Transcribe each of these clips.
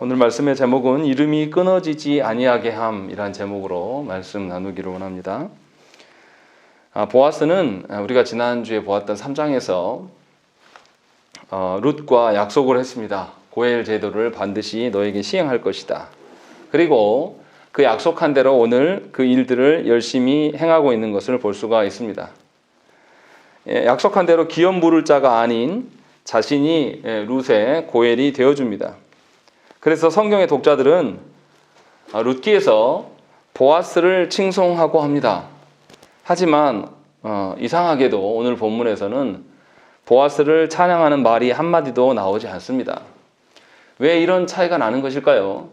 오늘 말씀의 제목은 이름이 끊어지지 아니하게 함이란 제목으로 말씀 나누기를 원합니다. 보아스는 우리가 지난주에 보았던 3장에서 룻과 약속을 했습니다. 고엘 제도를 반드시 너에게 시행할 것이다. 그리고 그 약속한 대로 오늘 그 일들을 열심히 행하고 있는 것을 볼 수가 있습니다. 약속한 대로 기업 물을 자가 아닌 자신이 룻의 고엘이 되어줍니다. 그래서 성경의 독자들은 룻기에서 보아스를 칭송하고 합니다. 하지만 이상하게도 오늘 본문에서는 보아스를 찬양하는 말이 한마디도 나오지 않습니다. 왜 이런 차이가 나는 것일까요?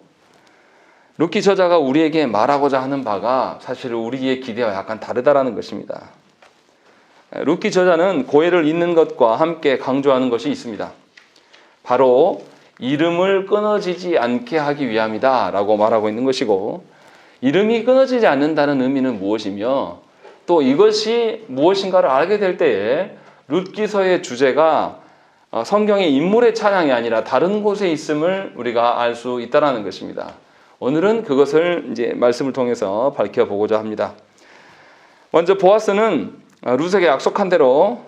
룻기 저자가 우리에게 말하고자 하는 바가 사실 우리의 기대와 약간 다르다라는 것입니다. 룻기 저자는 고엘을 잇는 것과 함께 강조하는 것이 있습니다. 바로 이름을 끊어지지 않게 하기 위함이다 라고 말하고 있는 것이고, 이름이 끊어지지 않는다는 의미는 무엇이며 또 이것이 무엇인가를 알게 될 때에 룻기서의 주제가 성경의 인물의 찬양이 아니라 다른 곳에 있음을 우리가 알 수 있다는 것입니다. 오늘은 그것을 이제 말씀을 통해서 밝혀보고자 합니다. 먼저 보아스는 룻에게 약속한 대로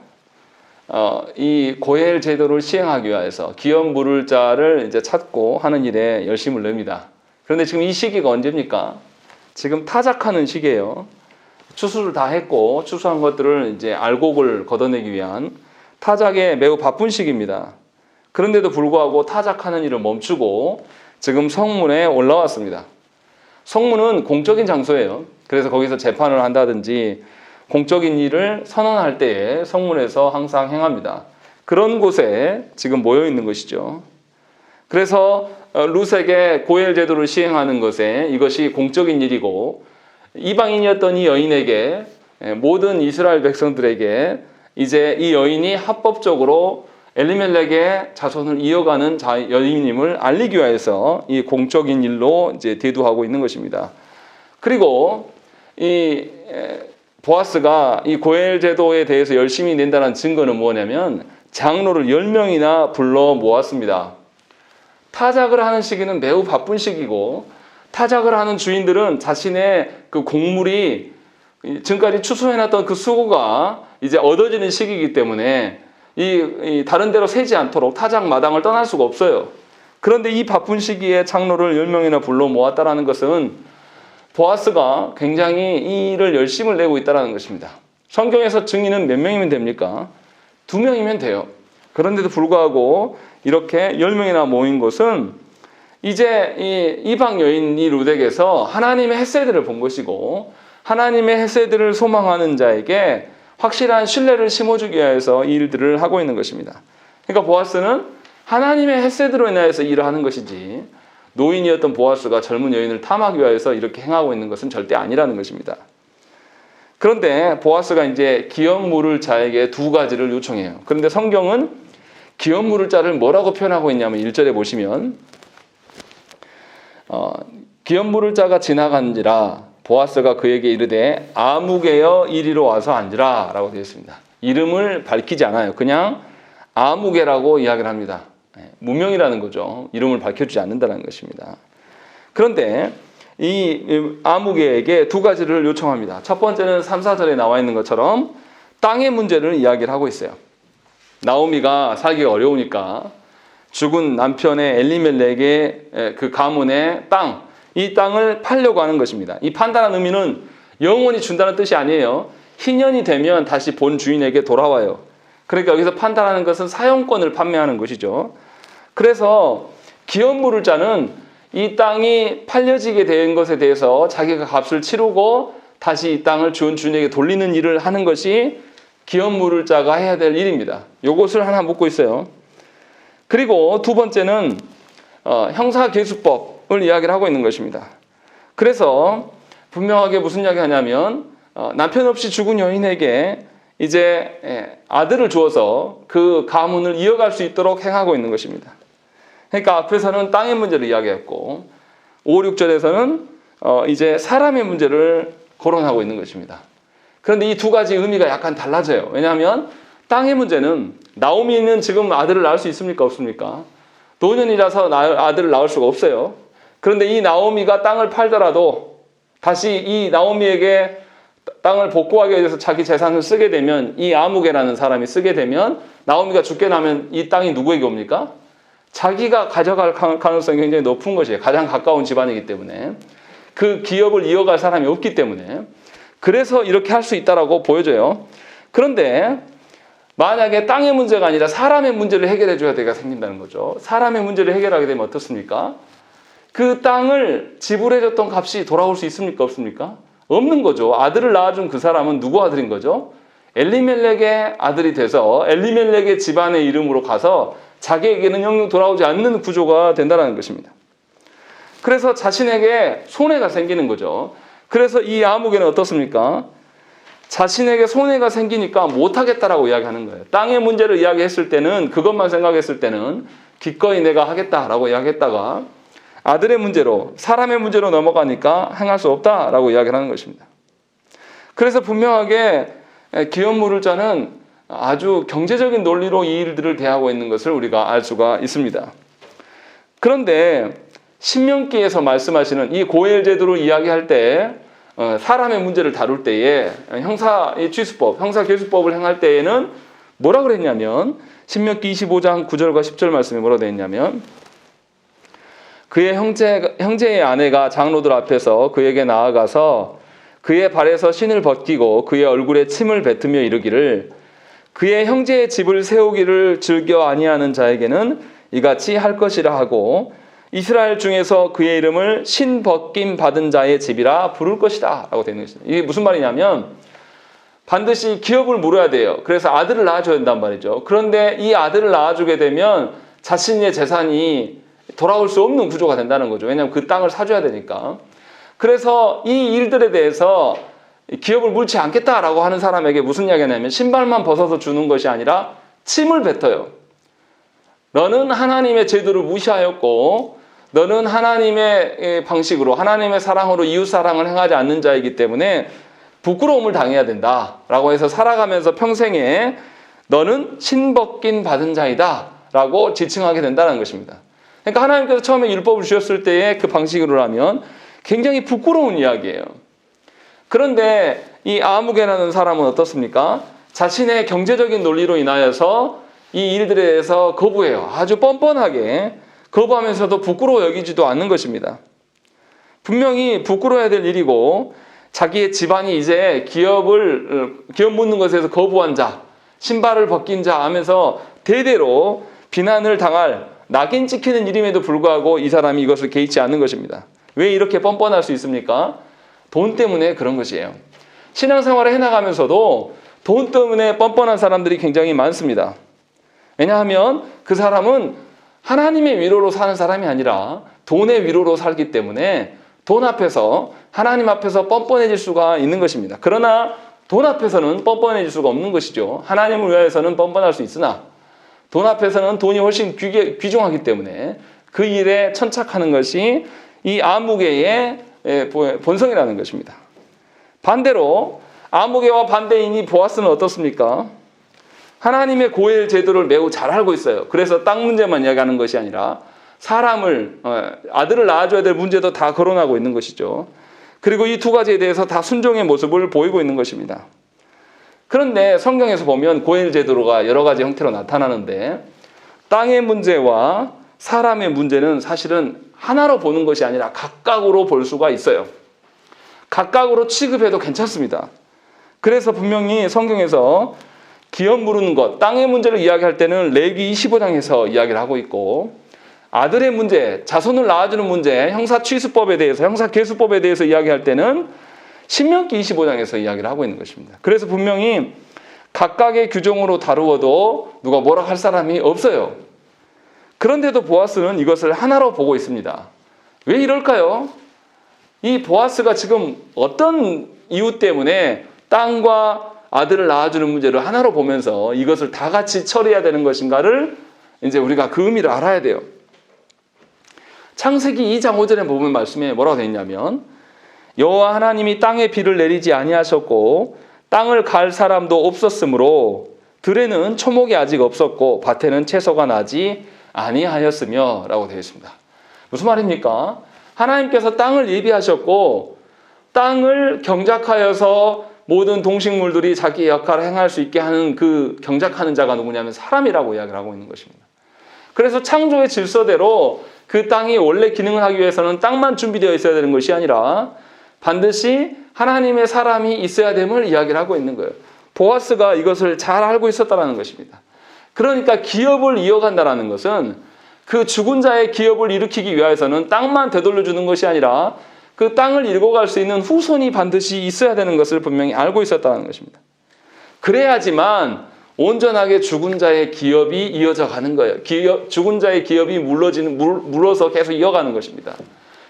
이 고엘 제도를 시행하기 위해서 기업 물을 자를 이제 찾고 하는 일에 열심을 냅니다. 그런데 지금 이 시기가 언제입니까? 지금 타작하는 시기예요. 추수를 다 했고 추수한 것들을 이제 알곡을 걷어내기 위한 타작에 매우 바쁜 시기입니다. 그런데도 불구하고 타작하는 일을 멈추고 지금 성문에 올라왔습니다. 성문은 공적인 장소예요. 그래서 거기서 재판을 한다든지 공적인 일을 선언할 때에 성문에서 항상 행합니다. 그런 곳에 지금 모여 있는 것이죠. 그래서 룻에게 고엘 제도를 시행하는 것에 이것이 공적인 일이고, 이방인이었던 이 여인에게, 모든 이스라엘 백성들에게 이제 이 여인이 합법적으로 엘리멜렉의 자손을 이어가는 여인임을 알리기 위해서 이 공적인 일로 이제 대두하고 있는 것입니다. 그리고 이 보아스가 이 고엘 제도에 대해서 열심히 낸다는 증거는 뭐냐면 장로를 10명이나 불러 모았습니다. 타작을 하는 시기는 매우 바쁜 시기고, 타작을 하는 주인들은 자신의 그 곡물이 지금까지 추수해놨던 그 수고가 이제 얻어지는 시기이기 때문에 이 다른 데로 새지 않도록 타작 마당을 떠날 수가 없어요. 그런데 이 바쁜 시기에 장로를 10명이나 불러 모았다는 것은 보아스가 굉장히 이 일을 열심을 내고 있다는 것입니다. 성경에서 증인은 몇 명이면 됩니까? 2명이면 돼요. 그런데도 불구하고 이렇게 10명이나 모인 것은 이제 이 이방 여인 이 룻에게서 하나님의 헤세드를 본 것이고, 하나님의 헤세드를 소망하는 자에게 확실한 신뢰를 심어주기 위해서 이 일들을 하고 있는 것입니다. 그러니까 보아스는 하나님의 헤세드로 인하여서 일을 하는 것이지, 노인이었던 보아스가 젊은 여인을 탐하기 위해서 이렇게 행하고 있는 것은 절대 아니라는 것입니다. 그런데 보아스가 이제 기업 물을 자에게 2가지를 요청해요. 그런데 성경은 기업 물을 자를 뭐라고 표현하고 있냐면 1절에 보시면 기업 물을 자가 지나간지라 보아스가 그에게 이르되 아무개여 이리로 와서 앉으라 라고 되어 있습니다. 이름을 밝히지 않아요. 그냥 아무개라고 이야기를 합니다. 무명이라는 거죠. 이름을 밝혀주지 않는다는 것입니다. 그런데 이 아무개에게 2가지를 요청합니다. 첫 번째는 3, 4절에 나와 있는 것처럼 땅의 문제를 이야기를 하고 있어요. 나오미가 살기가 어려우니까 죽은 남편의 엘리멜렉의 그 가문의 땅, 이 땅을 팔려고 하는 것입니다. 이 판다는 의미는 영원히 준다는 뜻이 아니에요. 희년이 되면 다시 본 주인에게 돌아와요. 그러니까 여기서 판다라는 것은 사용권을 판매하는 것이죠. 그래서 기업 물을 자는 이 땅이 팔려지게 된 것에 대해서 자기가 값을 치르고 다시 이 땅을 준 주인에게 돌리는 일을 하는 것이 기업 물을 자가 해야 될 일입니다. 이것을 하나 묻고 있어요. 그리고 2번째는 형사계수법을 이야기를 하고 있는 것입니다. 그래서 분명하게 무슨 이야기 하냐면 남편 없이 죽은 여인에게 이제 아들을 주어서 그 가문을 이어갈 수 있도록 행하고 있는 것입니다. 그러니까 앞에서는 땅의 문제를 이야기했고 5, 6절에서는 이제 사람의 문제를 거론하고 있는 것입니다. 그런데 이 2가지 의미가 약간 달라져요. 왜냐하면 땅의 문제는 나오미는 지금 아들을 낳을 수 있습니까? 없습니까? 노년이라서 아들을 낳을 수가 없어요. 그런데 이 나오미가 땅을 팔더라도 다시 이 나오미에게 땅을 복구하기 위해서 자기 재산을 쓰게 되면, 이 아무개라는 사람이 쓰게 되면, 나오미가 죽게 나면 이 땅이 누구에게 옵니까? 자기가 가져갈 가능성이 굉장히 높은 것이에요. 가장 가까운 집안이기 때문에. 그 기업을 이어갈 사람이 없기 때문에. 그래서 이렇게 할 수 있다라고 보여져요. 그런데 만약에 땅의 문제가 아니라 사람의 문제를 해결해 줘야 되가 생긴다는 거죠. 사람의 문제를 해결하게 되면 어떻습니까? 그 땅을 지불해 줬던 값이 돌아올 수 있습니까? 없습니까? 없는 거죠. 아들을 낳아준 그 사람은 누구 아들인 거죠? 엘리멜렉의 아들이 돼서 엘리멜렉의 집안의 이름으로 가서 자기에게는 영영 돌아오지 않는 구조가 된다는 것입니다. 그래서 자신에게 손해가 생기는 거죠. 그래서 이 아무개는 어떻습니까? 자신에게 손해가 생기니까 못하겠다라고 이야기하는 거예요. 땅의 문제를 이야기했을 때는, 그것만 생각했을 때는 기꺼이 내가 하겠다라고 이야기했다가 아들의 문제로, 사람의 문제로 넘어가니까 행할 수 없다라고 이야기를 하는 것입니다. 그래서 분명하게 기업 물을 자는 아주 경제적인 논리로 이 일들을 대하고 있는 것을 우리가 알 수가 있습니다. 그런데 신명기에서 말씀하시는 이 고엘 제도를 이야기할 때, 사람의 문제를 다룰 때에 형사의 취수법, 형사계수법을 행할 때에는 뭐라 그랬냐면, 신명기 25장 9절과 10절 말씀에 뭐라 되어 있냐면, 그의 형제의 아내가 장로들 앞에서 그에게 나아가서 그의 발에서 신을 벗기고 그의 얼굴에 침을 뱉으며 이르기를, 그의 형제의 집을 세우기를 즐겨 아니하는 자에게는 이같이 할 것이라 하고, 이스라엘 중에서 그의 이름을 신 벗김 받은 자의 집이라 부를 것이다 라고 되어 있는 것입니다. 이게 무슨 말이냐면, 반드시 기업을 물어야 돼요. 그래서 아들을 낳아줘야 된단 말이죠. 그런데 이 아들을 낳아주게 되면 자신의 재산이 돌아올 수 없는 구조가 된다는 거죠. 왜냐하면 그 땅을 사줘야 되니까. 그래서 이 일들에 대해서 기업을 물지 않겠다라고 하는 사람에게 무슨 이야기가 나냐면, 신발만 벗어서 주는 것이 아니라 침을 뱉어요. 너는 하나님의 제도를 무시하였고, 너는 하나님의 방식으로, 하나님의 사랑으로 이웃사랑을 행하지 않는 자이기 때문에 부끄러움을 당해야 된다라고 해서 살아가면서 평생에 너는 신벗긴 받은 자이다 라고 지칭하게 된다는 것입니다. 그러니까 하나님께서 처음에 율법을 주셨을 때의 그 방식으로라면 굉장히 부끄러운 이야기예요. 그런데 이 아무개라는 사람은 어떻습니까? 자신의 경제적인 논리로 인하여서 이 일들에 대해서 거부해요. 아주 뻔뻔하게 거부하면서도 부끄러워 여기지도 않는 것입니다. 분명히 부끄러워야 될 일이고, 자기의 집안이 이제 기업 묻는 것에서 거부한 자, 신발을 벗긴 자 하면서 대대로 비난을 당할 낙인 찍히는 일임에도 불구하고 이 사람이 이것을 개의치 않는 것입니다. 왜 이렇게 뻔뻔할 수 있습니까? 돈 때문에 그런 것이에요. 신앙생활을 해나가면서도 돈 때문에 뻔뻔한 사람들이 굉장히 많습니다. 왜냐하면 그 사람은 하나님의 위로로 사는 사람이 아니라 돈의 위로로 살기 때문에 돈 앞에서, 하나님 앞에서 뻔뻔해질 수가 있는 것입니다. 그러나 돈 앞에서는 뻔뻔해질 수가 없는 것이죠. 하나님을 위하여서는 뻔뻔할 수 있으나 돈 앞에서는 돈이 훨씬 귀중하기 때문에 그 일에 천착하는 것이 이 아무개의 본성이라는 것입니다. 반대로 아무개와 반대인이 보아스는 어떻습니까? 하나님의 고엘 제도를 매우 잘 알고 있어요. 그래서 땅 문제만 이야기하는 것이 아니라 사람을, 아들을 낳아줘야 될 문제도 다 거론하고 있는 것이죠. 그리고 이 두 가지에 대해서 다 순종의 모습을 보이고 있는 것입니다. 그런데 성경에서 보면 고엘 제도가 여러 가지 형태로 나타나는데, 땅의 문제와 사람의 문제는 사실은 하나로 보는 것이 아니라 각각으로 볼 수가 있어요. 각각으로 취급해도 괜찮습니다. 그래서 분명히 성경에서 기업 물은 것, 땅의 문제를 이야기할 때는 레위기 25장에서 이야기를 하고 있고, 아들의 문제, 자손을 낳아주는 문제, 형사취수법에 대해서, 형사계수법에 대해서 이야기할 때는 신명기 25장에서 이야기를 하고 있는 것입니다. 그래서 분명히 각각의 규정으로 다루어도 누가 뭐라 할 사람이 없어요. 그런데도 보아스는 이것을 하나로 보고 있습니다. 왜 이럴까요? 이 보아스가 지금 어떤 이유 때문에 땅과 아들을 낳아주는 문제를 하나로 보면서 이것을 다 같이 처리해야 되는 것인가를 이제 우리가 그 의미를 알아야 돼요. 창세기 2장 5절에 보면 말씀에 뭐라고 되어 있냐면, 여호와 하나님이 땅에 비를 내리지 아니하셨고 땅을 갈 사람도 없었으므로 들에는 초목이 아직 없었고 밭에는 채소가 나지 아니하였으며 라고 되어 있습니다. 무슨 말입니까? 하나님께서 땅을 예비하셨고 땅을 경작하여서 모든 동식물들이 자기 역할을 행할 수 있게 하는 그 경작하는 자가 누구냐면 사람이라고 이야기를 하고 있는 것입니다. 그래서 창조의 질서대로 그 땅이 원래 기능을 하기 위해서는 땅만 준비되어 있어야 되는 것이 아니라 반드시 하나님의 사람이 있어야 됨을 이야기를 하고 있는 거예요. 보아스가 이것을 잘 알고 있었다는 것입니다. 그러니까 기업을 이어간다는 것은 그 죽은 자의 기업을 일으키기 위해서는 땅만 되돌려주는 것이 아니라 그 땅을 일궈갈 수 있는 후손이 반드시 있어야 되는 것을 분명히 알고 있었다는 것입니다. 그래야지만 온전하게 죽은 자의 기업이 이어져 가는 거예요. 죽은 자의 기업이 물러서 계속 이어가는 것입니다.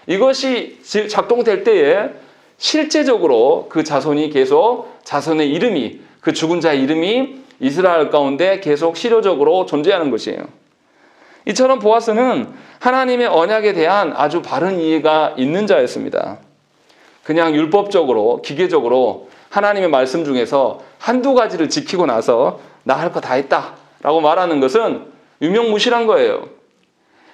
이것이 작동될 때에 실제적으로 그 자손이 계속 자손의 이름이 그 죽은 자의 이름이 이스라엘 가운데 계속 실효적으로 존재하는 것이에요. 이처럼 보아스는 하나님의 언약에 대한 아주 바른 이해가 있는 자였습니다. 그냥 율법적으로 기계적으로 하나님의 말씀 중에서 한두 가지를 지키고 나서 나 할 거 다 했다 라고 말하는 것은 유명무실한 거예요.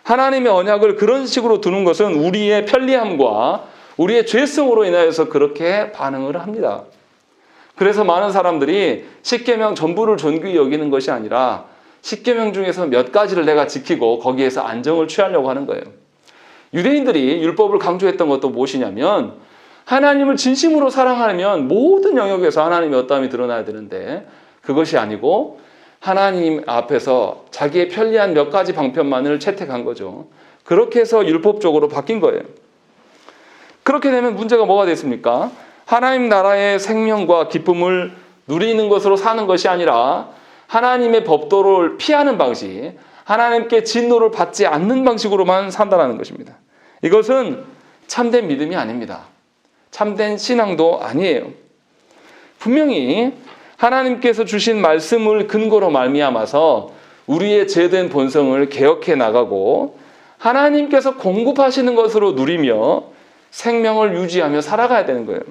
하나님의 언약을 그런 식으로 두는 것은 우리의 편리함과 우리의 죄성으로 인하여서 그렇게 반응을 합니다. 그래서 많은 사람들이 십계명 전부를 존귀히 여기는 것이 아니라 십계명 중에서 몇 가지를 내가 지키고 거기에서 안정을 취하려고 하는 거예요. 유대인들이 율법을 강조했던 것도 무엇이냐면 하나님을 진심으로 사랑하면 모든 영역에서 하나님의 어떠함이 드러나야 되는데 그것이 아니고 하나님 앞에서 자기의 편리한 몇 가지 방편만을 채택한 거죠. 그렇게 해서 율법적으로 바뀐 거예요. 그렇게 되면 문제가 뭐가 됐습니까? 하나님 나라의 생명과 기쁨을 누리는 것으로 사는 것이 아니라 하나님의 법도를 피하는 방식, 하나님께 진노를 받지 않는 방식으로만 산다는 것입니다. 이것은 참된 믿음이 아닙니다. 참된 신앙도 아니에요. 분명히 하나님께서 주신 말씀을 근거로 말미암아서 우리의 죄된 본성을 개혁해 나가고 하나님께서 공급하시는 것으로 누리며 생명을 유지하며 살아가야 되는 거예요.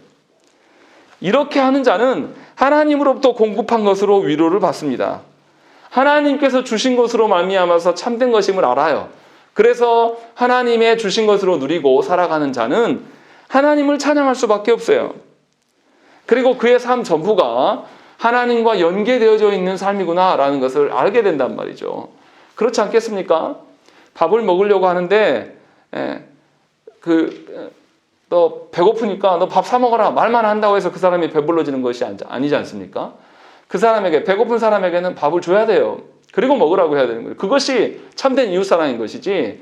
이렇게 하는 자는 하나님으로부터 공급한 것으로 위로를 받습니다. 하나님께서 주신 것으로 말미암아서 참된 것임을 알아요. 그래서 하나님의 주신 것으로 누리고 살아가는 자는 하나님을 찬양할 수밖에 없어요. 그리고 그의 삶 전부가 하나님과 연계되어져 있는 삶이구나라는 것을 알게 된단 말이죠. 그렇지 않겠습니까? 밥을 먹으려고 하는데 너 배고프니까 너 밥 사 먹어라 말만 한다고 해서 그 사람이 배불러지는 것이 아니지 않습니까? 그 사람에게 배고픈 사람에게는 밥을 줘야 돼요. 그리고 먹으라고 해야 되는 거예요. 그것이 참된 이웃사랑인 것이지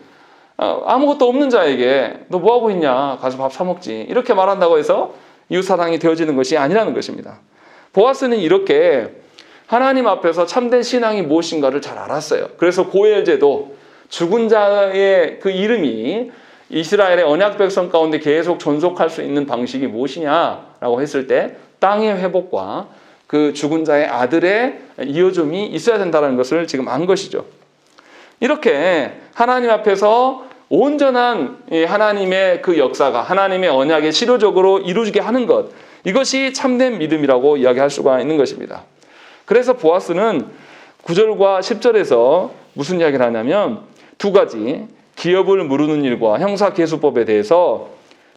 아무것도 없는 자에게 너 뭐하고 있냐 가서 밥 사 먹지 이렇게 말한다고 해서 이웃사랑이 되어지는 것이 아니라는 것입니다. 보아스는 이렇게 하나님 앞에서 참된 신앙이 무엇인가를 잘 알았어요. 그래서 고엘제도 죽은 자의 그 이름이 이스라엘의 언약 백성 가운데 계속 존속할 수 있는 방식이 무엇이냐라고 했을 때 땅의 회복과 그 죽은 자의 아들의 이어줌이 있어야 된다는 것을 지금 안 것이죠. 이렇게 하나님 앞에서 온전한 하나님의 그 역사가 하나님의 언약에 실효적으로 이루어지게 하는 것, 이것이 참된 믿음이라고 이야기할 수가 있는 것입니다. 그래서 보아스는 9절과 10절에서 무슨 이야기를 하냐면 두 가지 기업을 무르는 일과 형사계수법에 대해서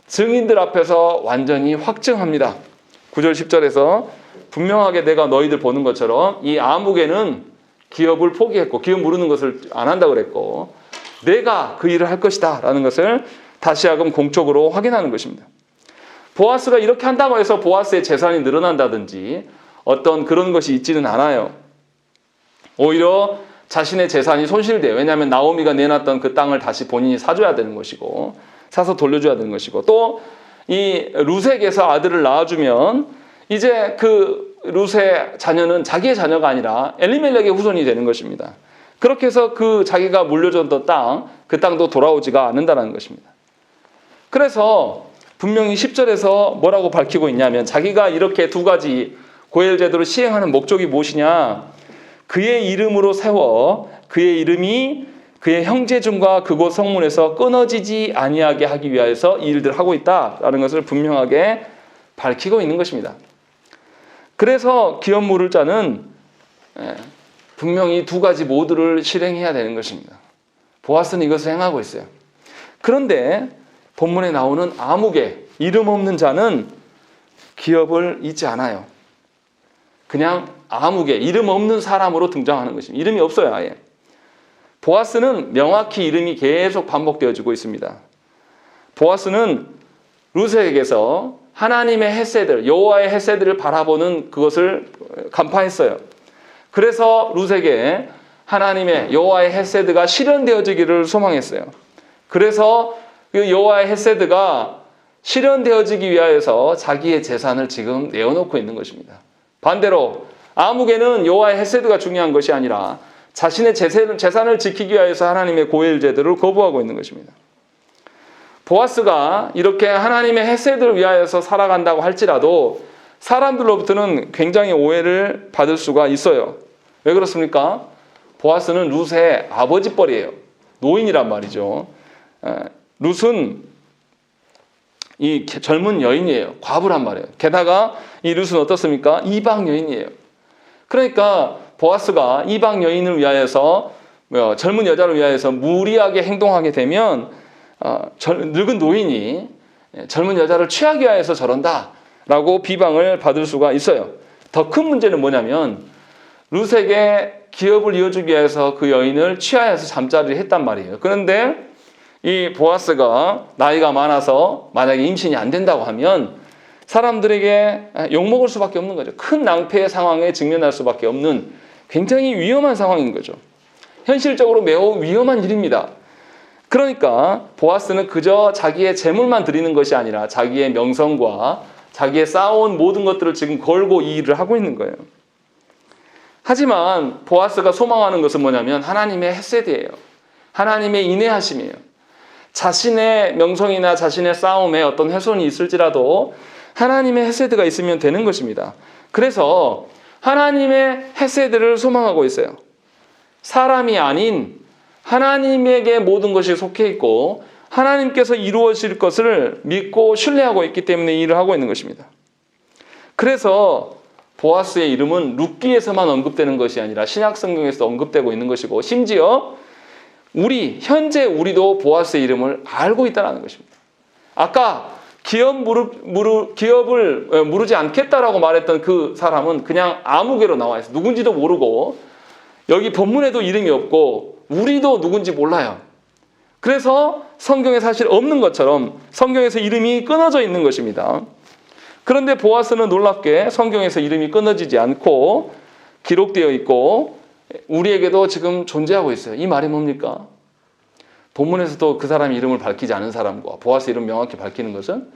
증인들 앞에서 완전히 확증합니다. 9절 10절에서 분명하게 내가 너희들 보는 것처럼 이 아무개는 기업을 포기했고 기업 무르는 것을 안 한다고 그랬고 내가 그 일을 할 것이다 라는 것을 다시금 공적으로 확인하는 것입니다. 보아스가 이렇게 한다고 해서 보아스의 재산이 늘어난다든지 어떤 그런 것이 있지는 않아요. 오히려 자신의 재산이 손실돼요. 왜냐하면 나오미가 내놨던 그 땅을 다시 본인이 사줘야 되는 것이고 사서 돌려줘야 되는 것이고 또 이 루색에서 아들을 낳아주면 이제 그 룻의 자녀는 자기의 자녀가 아니라 엘리멜렉의 후손이 되는 것입니다. 그렇게 해서 그 자기가 물려줬던 땅, 그 땅도 돌아오지가 않는다는 것입니다. 그래서 분명히 10절에서 뭐라고 밝히고 있냐면 자기가 이렇게 두 가지 고엘 제도를 시행하는 목적이 무엇이냐? 그의 이름으로 세워 그의 이름이 그의 형제중과 그곳 성문에서 끊어지지 아니하게 하기 위해서 이 일들을 하고 있다라는 것을 분명하게 밝히고 있는 것입니다. 그래서 기업 물을 자는 분명히 두 가지 모두를 실행해야 되는 것입니다. 보아스는 이것을 행하고 있어요. 그런데 본문에 나오는 아무개, 이름 없는 자는 기업을 잊지 않아요. 그냥 아무개, 이름 없는 사람으로 등장하는 것입니다. 이름이 없어요, 아예. 보아스는 명확히 이름이 계속 반복되어지고 있습니다. 보아스는 룻에게서 하나님의 헤세드, 여호와의 헤세드를 바라보는 그것을 간파했어요. 그래서 룻에게 하나님의 여호와의 헤세드가 실현되어지기를 소망했어요. 그래서 그 여호와의 헤세드가 실현되어지기 위하여서 자기의 재산을 지금 내어놓고 있는 것입니다. 반대로 아무개는 여호와의 헤세드가 중요한 것이 아니라 자신의 재산을 지키기 위하여서 하나님의 고엘 제도를 거부하고 있는 것입니다. 보아스가 이렇게 하나님의 헤세드를 위하여서 살아간다고 할지라도 사람들로부터는 굉장히 오해를 받을 수가 있어요. 왜 그렇습니까? 보아스는 룻의 아버지뻘이에요. 노인이란 말이죠. 룻은 이 젊은 여인이에요. 과부란 말이에요. 게다가 이 룻은 어떻습니까? 이방 여인이에요. 그러니까 보아스가 이방 여인을 위하여서 젊은 여자를 위하여서 무리하게 행동하게 되면 늙은 노인이 젊은 여자를 취하기 위해서 저런다라고 비방을 받을 수가 있어요. 더 큰 문제는 뭐냐면 룻에게 기업을 이어주기 위해서 그 여인을 취하여서 잠자리를 했단 말이에요. 그런데 이 보아스가 나이가 많아서 만약에 임신이 안 된다고 하면 사람들에게 욕먹을 수밖에 없는 거죠. 큰 낭패의 상황에 직면할 수밖에 없는 굉장히 위험한 상황인 거죠. 현실적으로 매우 위험한 일입니다. 그러니까 보아스는 그저 자기의 재물만 드리는 것이 아니라 자기의 명성과 자기의 쌓아온 모든 것들을 지금 걸고 이 일을 하고 있는 거예요. 하지만 보아스가 소망하는 것은 뭐냐면 하나님의 헤세드예요. 하나님의 인내하심이에요. 자신의 명성이나 자신의 싸움에 어떤 훼손이 있을지라도 하나님의 헤세드가 있으면 되는 것입니다. 그래서 하나님의 헤세드를 소망하고 있어요. 사람이 아닌 하나님에게 모든 것이 속해 있고 하나님께서 이루어질 것을 믿고 신뢰하고 있기 때문에 일을 하고 있는 것입니다. 그래서 보아스의 이름은 룻기에서만 언급되는 것이 아니라 신약 성경에서 언급되고 있는 것이고 심지어 현재 우리도 보아스의 이름을 알고 있다는 것입니다. 아까 기업을 무르지 않겠다라고 말했던 그 사람은 그냥 아무개로 나와 있어요. 누군지도 모르고 여기 본문에도 이름이 없고 우리도 누군지 몰라요. 그래서 성경에 사실 없는 것처럼 성경에서 이름이 끊어져 있는 것입니다. 그런데 보아스는 놀랍게 성경에서 이름이 끊어지지 않고 기록되어 있고 우리에게도 지금 존재하고 있어요. 이 말이 뭡니까? 본문에서도 그 사람의 이름을 밝히지 않은 사람과 보아스 이름 명확히 밝히는 것은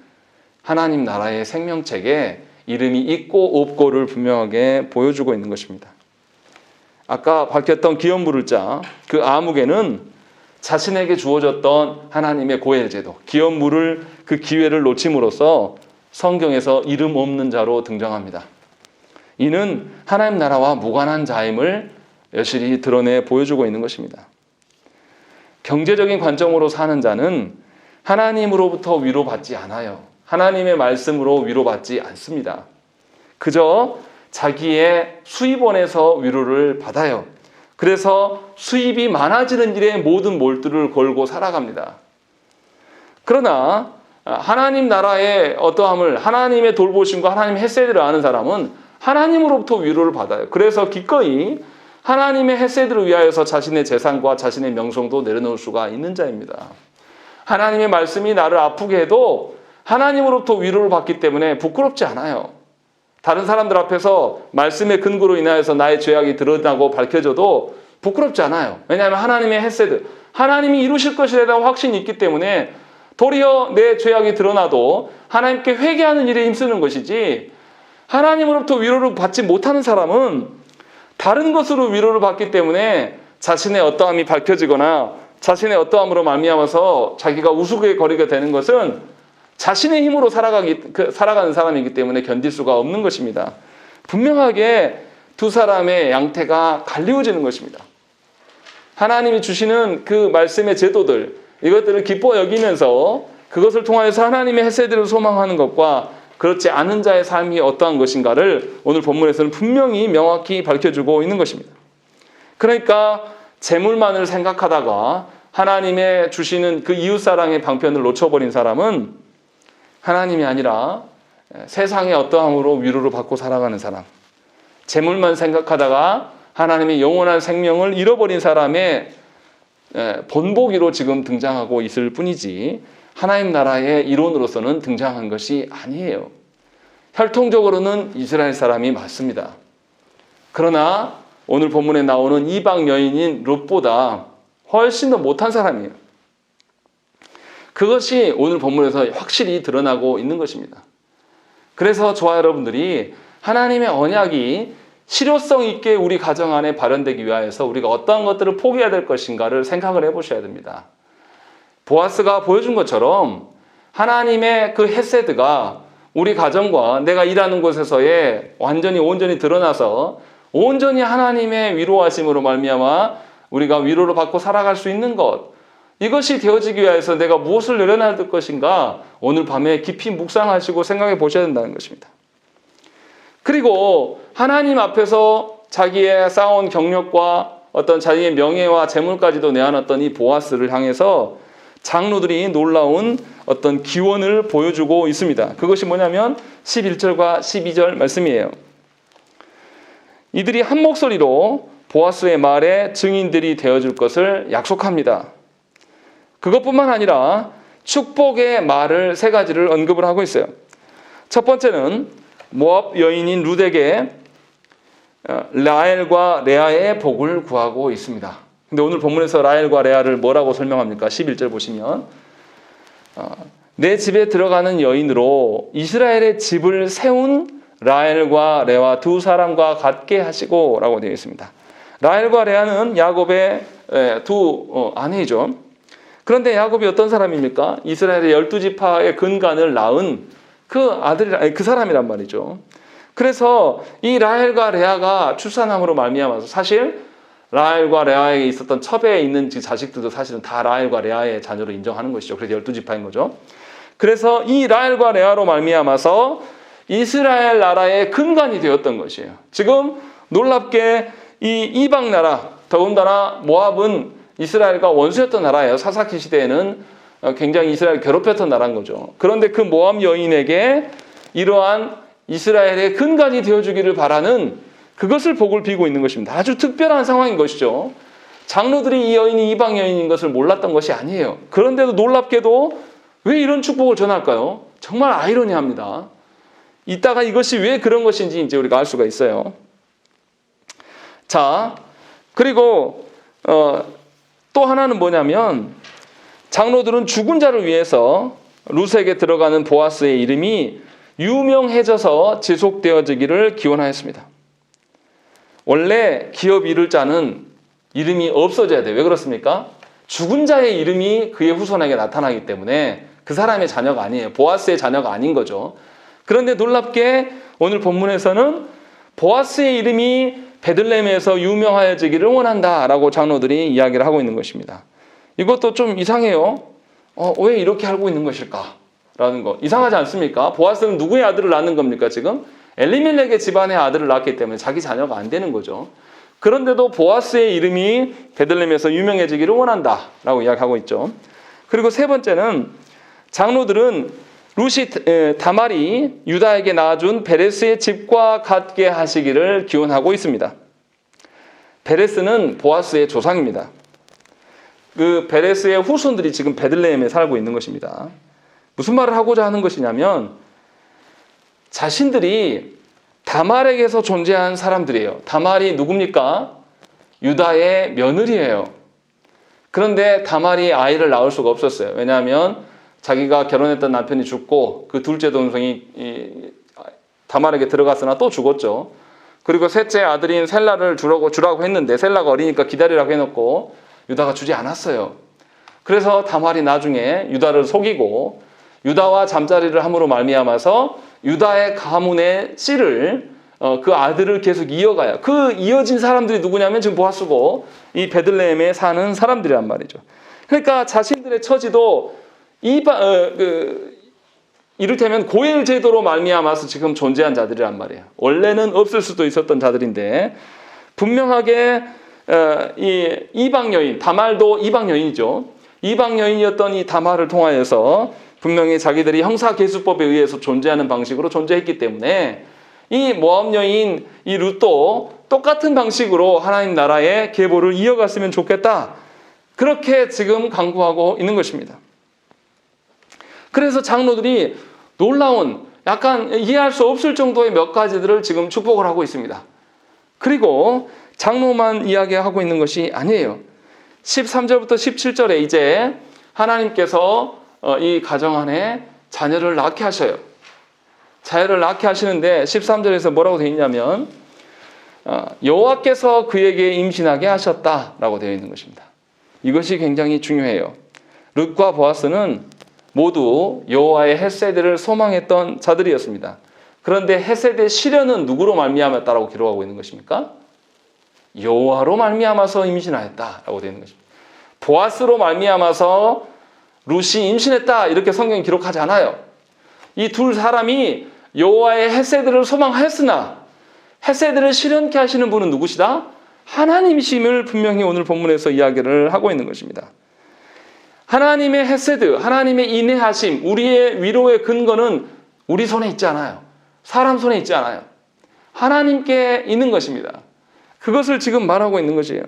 하나님 나라의 생명책에 이름이 있고 없고를 분명하게 보여주고 있는 것입니다. 아까 밝혔던 기업 물을 자, 그 아무개는 자신에게 주어졌던 하나님의 고엘 제도, 기업 물을 그 기회를 놓침으로써 성경에서 이름 없는 자로 등장합니다. 이는 하나님 나라와 무관한 자임을 여실히 드러내 보여주고 있는 것입니다. 경제적인 관점으로 사는 자는 하나님으로부터 위로받지 않아요. 하나님의 말씀으로 위로받지 않습니다. 그저 자기의 수입원에서 위로를 받아요. 그래서 수입이 많아지는 일에 모든 몰두를 걸고 살아갑니다. 그러나 하나님 나라의 어떠함을 하나님의 돌보심과 하나님의 헤세드를 아는 사람은 하나님으로부터 위로를 받아요. 그래서 기꺼이 하나님의 헤세드를 위하여서 자신의 재산과 자신의 명성도 내려놓을 수가 있는 자입니다. 하나님의 말씀이 나를 아프게 해도 하나님으로부터 위로를 받기 때문에 부끄럽지 않아요. 다른 사람들 앞에서 말씀의 근거로 인하여서 나의 죄악이 드러나고 밝혀져도 부끄럽지 않아요. 왜냐하면 하나님의 헤세드, 하나님이 이루실 것에 대한 확신이 있기 때문에 도리어 내 죄악이 드러나도 하나님께 회개하는 일에 힘쓰는 것이지, 하나님으로부터 위로를 받지 못하는 사람은 다른 것으로 위로를 받기 때문에 자신의 어떠함이 밝혀지거나 자신의 어떠함으로 말미암아서 자기가 우스갯거리게 되는 것은 자신의 힘으로 살아가는 사람이기 때문에 견딜 수가 없는 것입니다. 분명하게 두 사람의 양태가 갈리워지는 것입니다. 하나님이 주시는 그 말씀의 제도들, 이것들을 기뻐 여기면서 그것을 통하여서 하나님의 헤세드를 소망하는 것과 그렇지 않은 자의 삶이 어떠한 것인가를 오늘 본문에서는 분명히 명확히 밝혀주고 있는 것입니다. 그러니까 재물만을 생각하다가 하나님의 주시는 그 이웃사랑의 방편을 놓쳐버린 사람은 하나님이 아니라 세상의 어떠함으로 위로를 받고 살아가는 사람, 재물만 생각하다가 하나님의 영원한 생명을 잃어버린 사람의 본보기로 지금 등장하고 있을 뿐이지 하나님 나라의 일원으로서는 등장한 것이 아니에요. 혈통적으로는 이스라엘 사람이 맞습니다. 그러나 오늘 본문에 나오는 이방 여인인 룻보다 훨씬 더 못한 사람이에요. 그것이 오늘 본문에서 확실히 드러나고 있는 것입니다. 그래서 저와 여러분들이 하나님의 언약이 실효성 있게 우리 가정 안에 발현되기 위하여서 우리가 어떠한 것들을 포기해야 될 것인가를 생각을 해보셔야 됩니다. 보아스가 보여준 것처럼 하나님의 그 헤세드가 우리 가정과 내가 일하는 곳에서의 완전히 온전히 드러나서 온전히 하나님의 위로하심으로 말미암아 우리가 위로를 받고 살아갈 수 있는 것, 이것이 되어지기 위해서 내가 무엇을 내려놔야 될 것인가 오늘 밤에 깊이 묵상하시고 생각해 보셔야 된다는 것입니다. 그리고 하나님 앞에서 자기의 쌓아온 경력과 어떤 자기의 명예와 재물까지도 내어놨던 이 보아스를 향해서 장로들이 놀라운 어떤 기원을 보여주고 있습니다. 그것이 뭐냐면 11절과 12절 말씀이에요. 이들이 한 목소리로 보아스의 말에 증인들이 되어줄 것을 약속합니다. 그것뿐만 아니라 축복의 말을 세 가지를 언급을 하고 있어요. 첫 번째는 모압 여인인 룻에게 라헬과 레아의 복을 구하고 있습니다. 근데 오늘 본문에서 라헬과 레아를 뭐라고 설명합니까? 11절 보시면 내 집에 들어가는 여인으로 이스라엘의 집을 세운 라헬과 레아 두 사람과 같게 하시고 라고 되어 있습니다. 라헬과 레아는 야곱의 두 아내이죠. 그런데 야곱이 어떤 사람입니까? 이스라엘의 12지파의 근간을 낳은 그 사람이란 말이죠. 그래서 이 라헬과 레아가 출산함으로 말미암아서 사실 라헬과 레아에게 있었던 첩에 있는 자식들도 사실은 다 라헬과 레아의 자녀로 인정하는 것이죠. 그래서 12지파인 거죠. 그래서 이 라헬과 레아로 말미암아서 이스라엘 나라의 근간이 되었던 것이에요. 지금 놀랍게 이 이방 나라, 더군다나 모압은 이스라엘과 원수였던 나라예요. 사사기 시대에는 굉장히 이스라엘 괴롭혔던 나라인 거죠. 그런데 그 모압 여인에게 이러한 이스라엘의 근간이 되어주기를 바라는 그것을 복을 빌고 있는 것입니다. 아주 특별한 상황인 것이죠. 장로들이 이 여인이 이방 여인인 것을 몰랐던 것이 아니에요. 그런데도 놀랍게도 왜 이런 축복을 전할까요? 정말 아이러니합니다. 이따가 이것이 왜 그런 것인지 이제 우리가 알 수가 있어요. 자, 그리고 또 하나는 뭐냐면 장로들은 죽은 자를 위해서 룻에게 들어가는 보아스의 이름이 유명해져서 지속되어지기를 기원하였습니다. 원래 기업 이룰 자는 이름이 없어져야 돼요. 왜 그렇습니까? 죽은 자의 이름이 그의 후손에게 나타나기 때문에 그 사람의 자녀가 아니에요. 보아스의 자녀가 아닌 거죠. 그런데 놀랍게 오늘 본문에서는 보아스의 이름이 베들레헴에서 유명하여지기를 원한다라고 장로들이 이야기를 하고 있는 것입니다. 이것도 좀 이상해요. 왜 이렇게 알고 있는 것일까라는 거. 이상하지 않습니까? 보아스는 누구의 아들을 낳는 겁니까 지금? 엘리멜렉의 집안의 아들을 낳았기 때문에 자기 자녀가 안 되는 거죠. 그런데도 보아스의 이름이 베들레헴에서 유명해지기를 원한다라고 이야기하고 있죠. 그리고 세 번째는 장로들은 룻이 다말이 유다에게 낳아준 베레스의 집과 같게 하시기를 기원하고 있습니다. 베레스는 보아스의 조상입니다. 그 베레스의 후손들이 지금 베들레헴에 살고 있는 것입니다. 무슨 말을 하고자 하는 것이냐면 자신들이 다말에게서 존재한 사람들이에요. 다말이 누굽니까? 유다의 며느리예요. 그런데 다말이 아이를 낳을 수가 없었어요. 왜냐하면 자기가 결혼했던 남편이 죽고 그 둘째 동생이 다말에게 들어갔으나 또 죽었죠. 그리고 셋째 아들인 셀라를 주라고 했는데 셀라가 어리니까 기다리라고 해놓고 유다가 주지 않았어요. 그래서 다말이 나중에 유다를 속이고 유다와 잠자리를 함으로 말미암아서 유다의 가문의 씨를 그 아들을 계속 이어가요. 그 이어진 사람들이 누구냐면 지금 보아스고 이 베들레헴에 사는 사람들이란 말이죠. 그러니까 자신들의 처지도 이를테면 고엘 제도로 말미암아서 지금 존재한 자들이란 말이에요. 원래는 없을 수도 있었던 자들인데 분명하게 이 이방 여인, 다말도 이방 여인이죠. 이방 여인이었던 이 다말을 통하여서 분명히 자기들이 형사계수법에 의해서 존재하는 방식으로 존재했기 때문에 이 모압 여인 이 룻도 똑같은 방식으로 하나님 나라의 계보를 이어갔으면 좋겠다. 그렇게 지금 강구하고 있는 것입니다. 그래서 장로들이 놀라운 약간 이해할 수 없을 정도의 몇 가지들을 지금 축복을 하고 있습니다. 그리고 장로만 이야기하고 있는 것이 아니에요. 13절부터 17절에 이제 하나님께서 이 가정 안에 자녀를 낳게 하셔요. 자녀를 낳게 하시는데 13절에서 뭐라고 되어 있냐면 여호와께서 그에게 임신하게 하셨다라고 되어 있는 것입니다. 이것이 굉장히 중요해요. 룻과 보아스는 모두 여호와의 헤세드를 소망했던 자들이었습니다. 그런데 헤세드의 시련은 누구로 말미암았다라고 기록하고 있는 것입니까? 여호와로 말미암아서 임신하였다라고 되어 있는 것입니다. 보아스로 말미암아서 룻이 임신했다 이렇게 성경이 기록하지 않아요. 이 두 사람이 여호와의 헤세드를 소망하였으나 헤세드를 실현케 하시는 분은 누구시다? 하나님이심을 분명히 오늘 본문에서 이야기를 하고 있는 것입니다. 하나님의 헤세드, 하나님의 인내하심, 우리의 위로의 근거는 우리 손에 있지 않아요. 사람 손에 있지 않아요. 하나님께 있는 것입니다. 그것을 지금 말하고 있는 것이에요.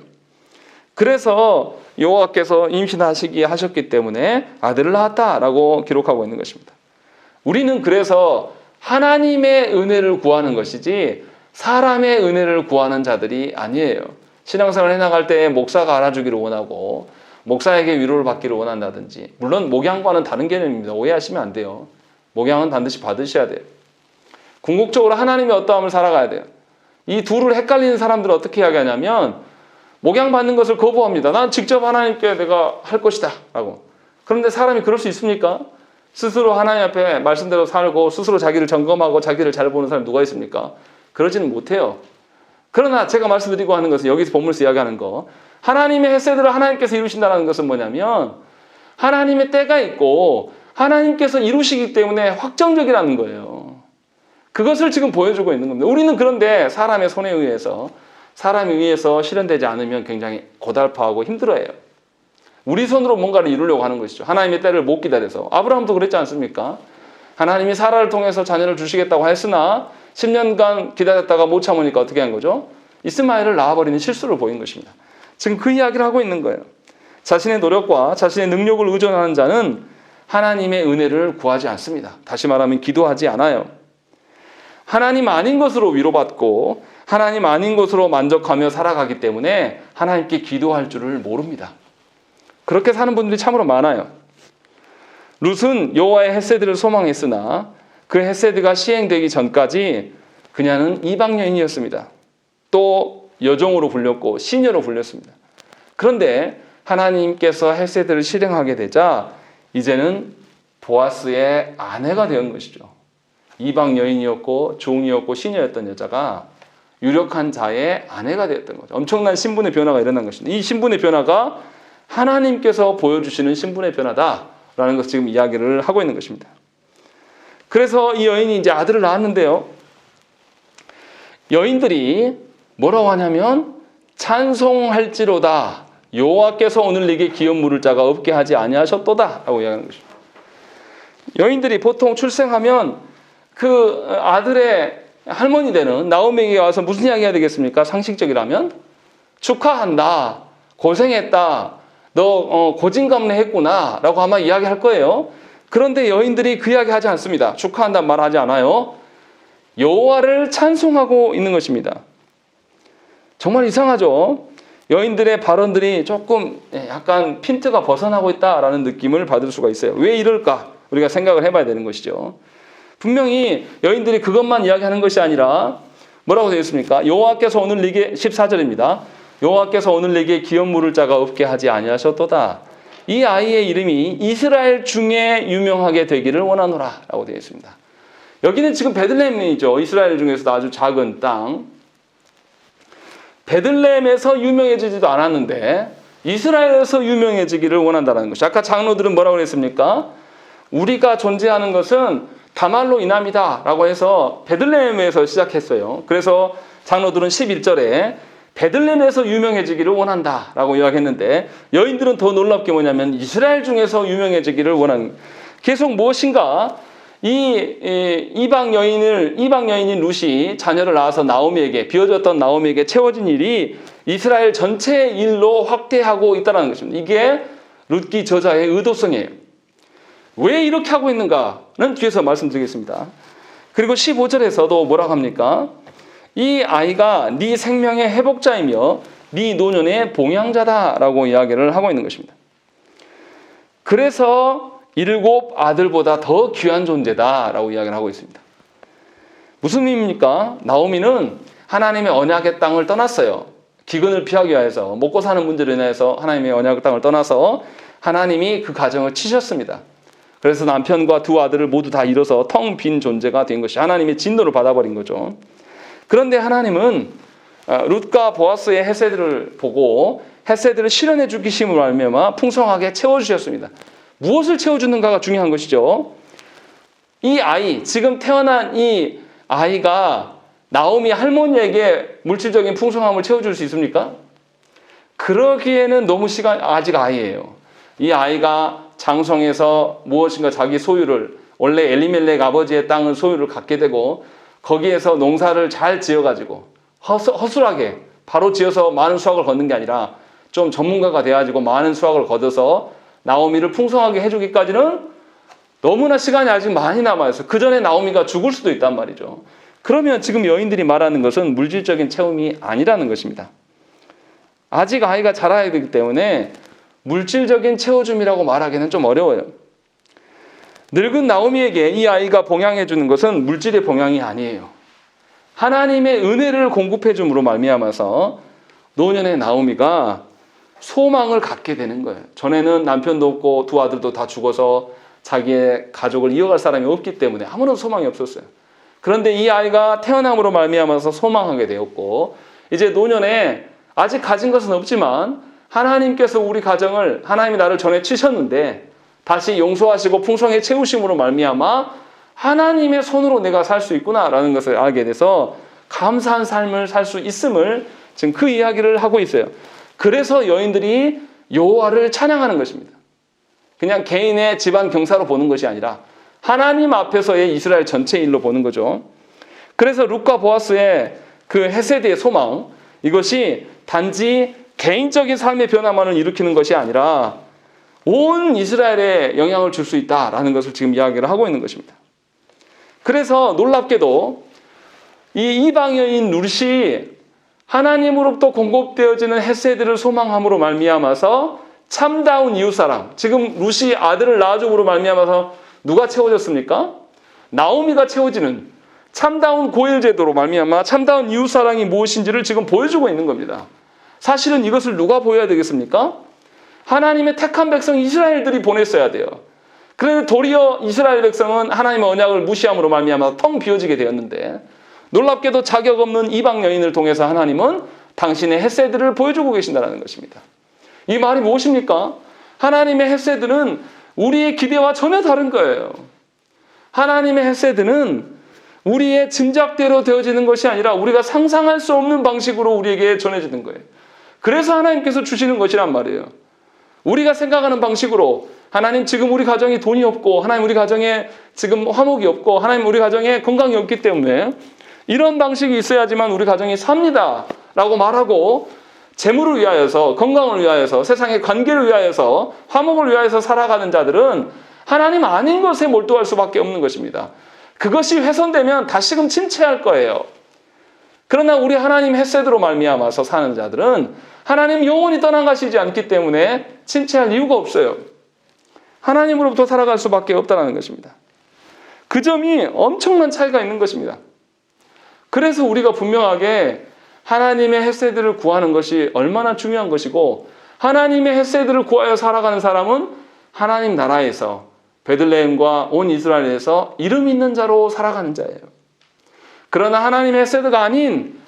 그래서 여호와께서 임신하시기 하셨기 때문에 아들을 낳았다라고 기록하고 있는 것입니다. 우리는 그래서 하나님의 은혜를 구하는 것이지 사람의 은혜를 구하는 자들이 아니에요. 신앙생활 해나갈 때 목사가 알아주기를 원하고 목사에게 위로를 받기를 원한다든지, 물론 목양과는 다른 개념입니다. 오해하시면 안 돼요. 목양은 반드시 받으셔야 돼요. 궁극적으로 하나님의 어떠함을 살아가야 돼요. 이 둘을 헷갈리는 사람들은 어떻게 이야기하냐면 목양 받는 것을 거부합니다. 난 직접 하나님께 내가 할 것이다 라고. 그런데 사람이 그럴 수 있습니까? 스스로 하나님 앞에 말씀대로 살고 스스로 자기를 점검하고 자기를 잘 보는 사람이 누가 있습니까? 그러지는 못해요. 그러나 제가 말씀드리고 하는 것은 여기서 본문에서 이야기하는 거, 하나님의 헤세드를 하나님께서 이루신다는 것은 뭐냐면 하나님의 때가 있고 하나님께서 이루시기 때문에 확정적이라는 거예요. 그것을 지금 보여주고 있는 겁니다. 우리는 그런데 사람의 손에 의해서, 사람에 의해서 실현되지 않으면 굉장히 고달파하고 힘들어해요. 우리 손으로 뭔가를 이루려고 하는 것이죠. 하나님의 때를 못 기다려서. 아브라함도 그랬지 않습니까? 하나님이 사라를 통해서 자녀를 주시겠다고 했으나 10년간 기다렸다가 못 참으니까 어떻게 한 거죠? 이스마엘을 낳아버리는 실수를 보인 것입니다. 지금 그 이야기를 하고 있는 거예요. 자신의 노력과 자신의 능력을 의존하는 자는 하나님의 은혜를 구하지 않습니다. 다시 말하면 기도하지 않아요. 하나님 아닌 것으로 위로받고 하나님 아닌 것으로 만족하며 살아가기 때문에 하나님께 기도할 줄을 모릅니다. 그렇게 사는 분들이 참으로 많아요. 룻은 여호와의 헤세드를 소망했으나 그 헤세드가 시행되기 전까지 그녀는 이방 여인이었습니다. 또 여종으로 불렸고 시녀로 불렸습니다. 그런데 하나님께서 헤세드를 실행하게 되자 이제는 보아스의 아내가 된 것이죠. 이방 여인이었고 종이었고 시녀였던 여자가 유력한 자의 아내가 되었던 거죠. 엄청난 신분의 변화가 일어난 것입니다. 이 신분의 변화가 하나님께서 보여주시는 신분의 변화다라는 것을 지금 이야기를 하고 있는 것입니다. 그래서 이 여인이 이제 아들을 낳았는데요. 여인들이 뭐라고 하냐면 찬송할지로다 여호와께서 오늘 네게 기업 물을 자가 없게 하지 아니하셨도다 라고 이야기하는 것입니다. 여인들이 보통 출생하면 그 아들의 할머니 되는 나오미에게 와서 무슨 이야기 해야 되겠습니까? 상식적이라면 축하한다, 고생했다, 너 고진감래했구나 라고 아마 이야기할 거예요. 그런데 여인들이 그 이야기 하지 않습니다. 축하한다는 말 하지 않아요. 여호와를 찬송하고 있는 것입니다. 정말 이상하죠? 여인들의 발언들이 조금 약간 핀트가 벗어나고 있다라는 느낌을 받을 수가 있어요. 왜 이럴까? 우리가 생각을 해봐야 되는 것이죠. 분명히 여인들이 그것만 이야기하는 것이 아니라 뭐라고 되어 있습니까? 여호와께서 오늘 네게 14절입니다. 여호와께서 오늘 네게 기업 물을 자가 없게 하지 아니하셨도다. 이 아이의 이름이 이스라엘 중에 유명하게 되기를 원하노라 라고 되어 있습니다. 여기는 지금 베들레헴이죠. 이스라엘 중에서도 아주 작은 땅. 베들레헴에서 유명해지지도 않았는데 이스라엘에서 유명해지기를 원한다는 것이. 아까 장로들은 뭐라고 그랬습니까? 우리가 존재하는 것은 다말로 인함이다 라고 해서 베들레헴에서 시작했어요. 그래서 장로들은 11절에 베들레헴에서 유명해지기를 원한다라고 이야기했는데, 여인들은 더 놀랍게 뭐냐면 이스라엘 중에서 유명해지기를 원하는, 계속 무엇인가 이방 여인인 룻이 자녀를 낳아서 나오미에게, 비워졌던 나오미에게 채워진 일이 이스라엘 전체의 일로 확대하고 있다는 것입니다. 이게 룻기 저자의 의도성이에요. 왜 이렇게 하고 있는가는 뒤에서 말씀드리겠습니다. 그리고 15절에서도 뭐라고 합니까? 이 아이가 네 생명의 회복자이며 네 노년의 봉양자다라고 이야기를 하고 있는 것입니다. 그래서 7 아들보다 더 귀한 존재다라고 이야기를 하고 있습니다. 무슨 의미입니까? 나오미는 하나님의 언약의 땅을 떠났어요. 기근을 피하기 위해서, 먹고 사는 문제로 인해서 하나님의 언약의 땅을 떠나서 하나님이 그 가정을 치셨습니다. 그래서 남편과 2 아들을 모두 다 잃어서 텅 빈 존재가 된 것이 하나님의 진노를 받아버린 거죠. 그런데 하나님은 룻과 보아스의 헤세드를 보고 헤세드를 실현해 주기심으로 말미암아 풍성하게 채워주셨습니다. 무엇을 채워주는가가 중요한 것이죠. 이 아이, 지금 태어난 이 아이가 나오미 할머니에게 물질적인 풍성함을 채워줄 수 있습니까? 그러기에는 너무 아직 아이예요. 이 아이가 장성해서 무엇인가 자기 소유를, 원래 엘리멜렉 아버지의 땅을 소유를 갖게 되고 거기에서 농사를 잘 지어가지고 허술하게 바로 지어서 많은 수확을 거는 게 아니라 좀 전문가가 돼가지고 많은 수확을 거둬서 나오미를 풍성하게 해주기까지는 너무나 시간이 아직 많이 남아있어요. 그 전에 나오미가 죽을 수도 있단 말이죠. 그러면 지금 여인들이 말하는 것은 물질적인 채움이 아니라는 것입니다. 아직 아이가 자라야 되기 때문에 물질적인 채워줌이라고 말하기는 좀 어려워요. 늙은 나오미에게 이 아이가 봉양해 주는 것은 물질의 봉양이 아니에요. 하나님의 은혜를 공급해 줌으로 말미암아서 노년의 나오미가 소망을 갖게 되는 거예요. 전에는 남편도 없고 2 아들도 다 죽어서 자기의 가족을 이어갈 사람이 없기 때문에 아무런 소망이 없었어요. 그런데 이 아이가 태어남으로 말미암아서 소망하게 되었고, 이제 노년에 아직 가진 것은 없지만 하나님께서 우리 가정을, 하나님이 나를 전에 치셨는데 다시 용서하시고 풍성히 채우심으로 말미암아 하나님의 손으로 내가 살 수 있구나라는 것을 알게 돼서 감사한 삶을 살 수 있음을 지금 그 이야기를 하고 있어요. 그래서 여인들이 여호와를 찬양하는 것입니다. 그냥 개인의 집안 경사로 보는 것이 아니라 하나님 앞에서의 이스라엘 전체 일로 보는 거죠. 그래서 룻과 보아스의 그 헤세드의 소망, 이것이 단지 개인적인 삶의 변화만을 일으키는 것이 아니라 온 이스라엘에 영향을 줄 수 있다라는 것을 지금 이야기를 하고 있는 것입니다. 그래서 놀랍게도 이 이방 여인 룻이 하나님으로부터 공급되어지는 헤세드를 소망함으로 말미암아서 참다운 이웃사랑, 지금 룻이 아들을 낳아줌으로 말미암아서 누가 채워졌습니까? 나오미가 채워지는 참다운 고엘 제도로 말미암아 참다운 이웃사랑이 무엇인지를 지금 보여주고 있는 겁니다. 사실은 이것을 누가 보여야 되겠습니까? 하나님의 택한 백성 이스라엘들이 보냈어야 돼요. 그런데 도리어 이스라엘 백성은 하나님의 언약을 무시함으로 말미암아 텅 비어지게 되었는데, 놀랍게도 자격 없는 이방 여인을 통해서 하나님은 당신의 헤세드를 보여주고 계신다는 것입니다. 이 말이 무엇입니까? 하나님의 헤세드는 우리의 기대와 전혀 다른 거예요. 하나님의 헤세드는 우리의 짐작대로 되어지는 것이 아니라 우리가 상상할 수 없는 방식으로 우리에게 전해지는 거예요. 그래서 하나님께서 주시는 것이란 말이에요. 우리가 생각하는 방식으로 하나님 지금 우리 가정에 돈이 없고, 하나님 우리 가정에 지금 화목이 없고, 하나님 우리 가정에 건강이 없기 때문에 이런 방식이 있어야지만 우리 가정이 삽니다 라고 말하고, 재물을 위하여서, 건강을 위하여서, 세상의 관계를 위하여서, 화목을 위하여서 살아가는 자들은 하나님 아닌 것에 몰두할 수밖에 없는 것입니다. 그것이 훼손되면 다시금 침체할 거예요. 그러나 우리 하나님 헤세드로 말미암아서 사는 자들은 하나님 영원히 떠나가시지 않기 때문에 침체할 이유가 없어요. 하나님으로부터 살아갈 수밖에 없다는 것입니다. 그 점이 엄청난 차이가 있는 것입니다. 그래서 우리가 분명하게 하나님의 헤세드를 구하는 것이 얼마나 중요한 것이고, 하나님의 헤세드를 구하여 살아가는 사람은 하나님 나라에서, 베들레헴과 온 이스라엘에서 이름 있는 자로 살아가는 자예요. 그러나 하나님의 헤세드가 아닌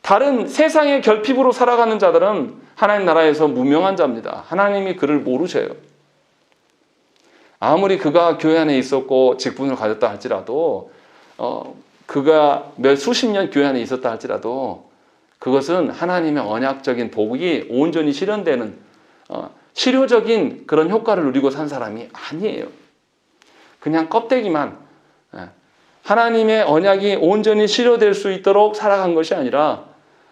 다른 세상의 결핍으로 살아가는 자들은 하나님 나라에서 무명한 자입니다. 하나님이 그를 모르셔요. 아무리 그가 교회 안에 있었고 직분을 가졌다 할지라도, 그가 수십 년 교회 안에 있었다 할지라도 그것은 하나님의 언약적인 복이 온전히 실현되는 실효적인 그런 효과를 누리고 산 사람이 아니에요. 그냥 껍데기만 하나님의 언약이 온전히 실효될 수 있도록 살아간 것이 아니라